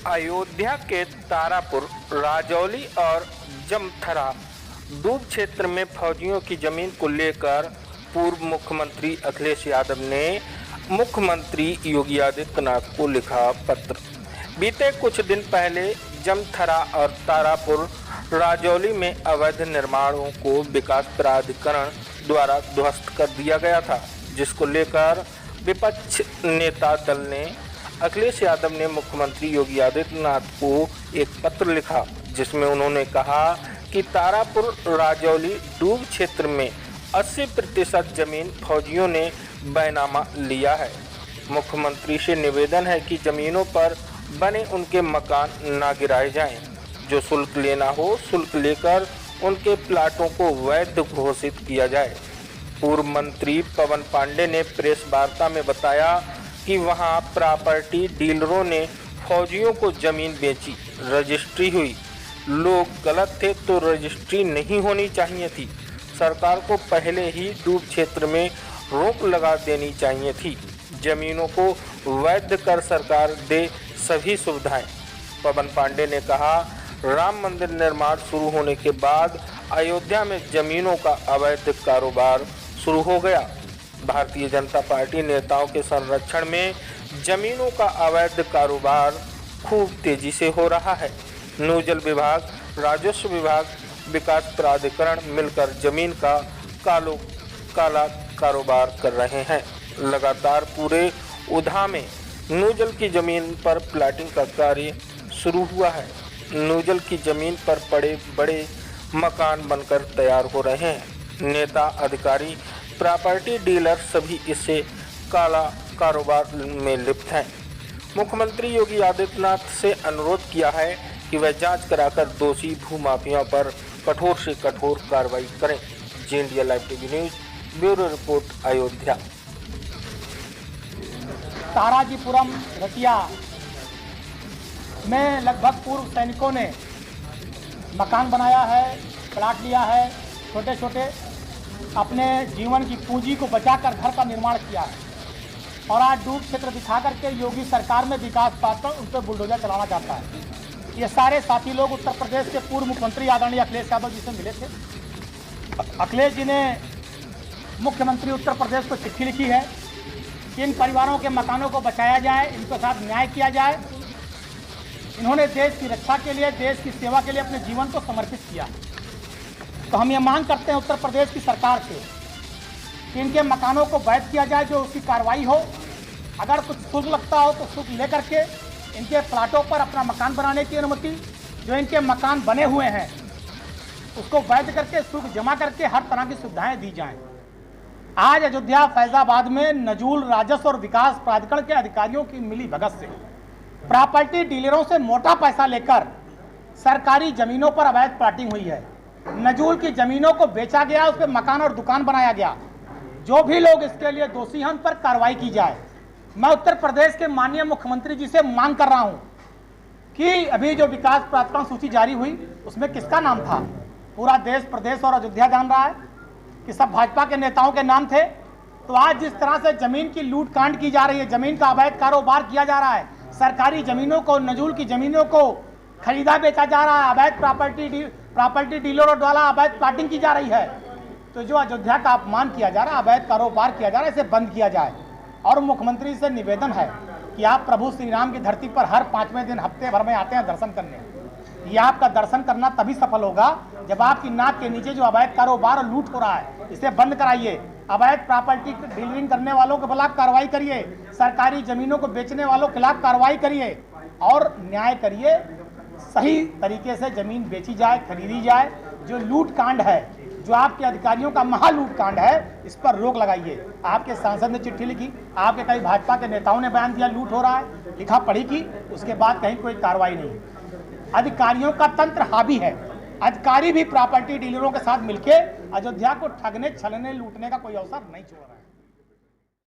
अयोध्या के तारापुर, राजौली और जमथरा डूब क्षेत्र में फौजियों की जमीन को लेकर पूर्व मुख्यमंत्री अखिलेश यादव ने मुख्यमंत्री योगी आदित्यनाथ को लिखा पत्र। बीते कुछ दिन पहले जमथरा और तारापुर, राजौली में अवैध निर्माणों को विकास प्राधिकरण द्वारा ध्वस्त कर दिया गया था, जिसको लेकर विपक्ष नेता दल ने अखिलेश यादव ने मुख्यमंत्री योगी आदित्यनाथ को एक पत्र लिखा, जिसमें उन्होंने कहा कि तारापुर, राजौली डूब क्षेत्र में 80% जमीन फौजियों ने बैनामा लिया है। मुख्यमंत्री से निवेदन है कि जमीनों पर बने उनके मकान न गिराए जाएं। जो शुल्क लेना हो, शुल्क लेकर उनके प्लाटों को वैध घोषित किया जाए। पूर्व मंत्री पवन पांडे ने प्रेस वार्ता में बताया कि वहां प्रॉपर्टी डीलरों ने फौजियों को जमीन बेची, रजिस्ट्री हुई। लोग गलत थे तो रजिस्ट्री नहीं होनी चाहिए थी। सरकार को पहले ही डूब क्षेत्र में रोक लगा देनी चाहिए थी। जमीनों को वैध कर सरकार दे सभी सुविधाएं। पवन पांडे ने कहा, राम मंदिर निर्माण शुरू होने के बाद अयोध्या में जमीनों का अवैध कारोबार शुरू हो गया। भारतीय जनता पार्टी नेताओं के संरक्षण में जमीनों का अवैध कारोबार खूब तेजी से हो रहा है। नूजल विभाग, राजस्व विभाग, विकास प्राधिकरण मिलकर जमीन का काला कारोबार कर रहे हैं। लगातार पूरे उधा में नूजल की जमीन पर प्लाटिंग का कार्य शुरू हुआ है। नूजल की जमीन पर बड़े मकान बनकर तैयार हो रहे हैं। नेता, अधिकारी, प्रॉपर्टी डीलर सभी इससे काला कारोबार में लिप्त हैं। मुख्यमंत्री योगी आदित्यनाथ से अनुरोध किया है कि वह जांच कराकर दोषी भूमाफियाओं पर कठोर से कठोर कार्रवाई करें। जी India live TV news, bureau report, Ayodhya. ताराजीपुरम रतिया में लगभग पूर्व सैनिकों ने मकान बनाया है, प्लाट लिया है, छोटे छोटे अपने जीवन की पूंजी को बचाकर घर का निर्माण किया है। और आज डूब क्षेत्र दिखा करके योगी सरकार में विकास पाकर उन पर बुलडोजर चलाना चाहता है। ये सारे साथी लोग उत्तर प्रदेश के पूर्व मुख्यमंत्री आदरणीय अखिलेश यादव जी से मिले थे। अखिलेश जी ने मुख्यमंत्री उत्तर प्रदेश को चिट्ठी लिखी है कि इन परिवारों के मकानों को बचाया जाए, इनके साथ न्याय किया जाए। इन्होंने देश की रक्षा के लिए, देश की सेवा के लिए अपने जीवन को समर्पित किया। तो हम ये मांग करते हैं उत्तर प्रदेश की सरकार से कि इनके मकानों को वैध किया जाए, जो उसकी कार्रवाई हो। अगर कुछ शुल्क लगता हो तो शुल्क लेकर के इनके प्लाटों पर अपना मकान बनाने की अनुमति, जो इनके मकान बने हुए हैं उसको वैध करके शुल्क जमा करके हर तरह की सुविधाएं दी जाएं। आज अयोध्या, फैजाबाद में नजूल, राजस्व और विकास प्राधिकरण के अधिकारियों की मिली भगत से प्रॉपर्टी डीलरों से मोटा पैसा लेकर सरकारी जमीनों पर अवैध प्लाटिंग हुई है। नजूल की जमीनों को बेचा गया, उस पर मकान और दुकान बनाया गया। जो भी लोग इसके लिए दोषी हैं उन पर कार्रवाई की जाए। मैं उत्तर प्रदेश के माननीय मुख्यमंत्री जी से मांग कर रहा हूं कि अभी जो विकास प्राधिकरण सूची जारी हुई उसमें किसका नाम था? पूरा देश, प्रदेश और अयोध्या जान रहा है कि सब भाजपा के नेताओं के नाम थे। तो आज जिस तरह से जमीन की लूट कांड की जा रही है, जमीन का अवैध कारोबार किया जा रहा है, सरकारी जमीनों को, नजूल की जमीनों को खरीदा बेचा जा रहा है, अवैध प्रॉपर्टी डीलरों द्वारा अवैध प्लाटिंग की जा रही है, तो जो अयोध्या का अपमान किया जा रहा है, अवैध कारोबार किया जा रहा है, इसे बंद किया जाए। और मुख्यमंत्री से निवेदन है कि आप प्रभु श्री राम की धरती पर हर 5वें दिन हफ्ते भर में आते हैं दर्शन करने। ये आपका दर्शन करना तभी सफल होगा जब आपकी नाक के नीचे जो अवैध कारोबार और लूट हो रहा है इसे बंद कराइए। अवैध प्रॉपर्टी डीलिंग करने वालों के खिलाफ कार्रवाई करिए, सरकारी जमीनों को बेचने वालों के खिलाफ कार्रवाई करिए और न्याय करिए। सही तरीके से जमीन बेची जाए, खरीदी जाए। जो लूट कांड है, जो आपके अधिकारियों का महालूट कांड है, इस पर रोक लगाइए। आपके सांसद ने चिट्ठी लिखी, आपके कई भाजपा के नेताओं ने बयान दिया लूट हो रहा है, लिखा पढ़ी की, उसके बाद कहीं कोई कार्रवाई नहीं। अधिकारियों का तंत्र हावी है। अधिकारी भी प्रॉपर्टी डीलरों के साथ मिलकर अयोध्या को ठगने, छलने, लूटने का कोई अवसर नहीं छोड़ रहा है।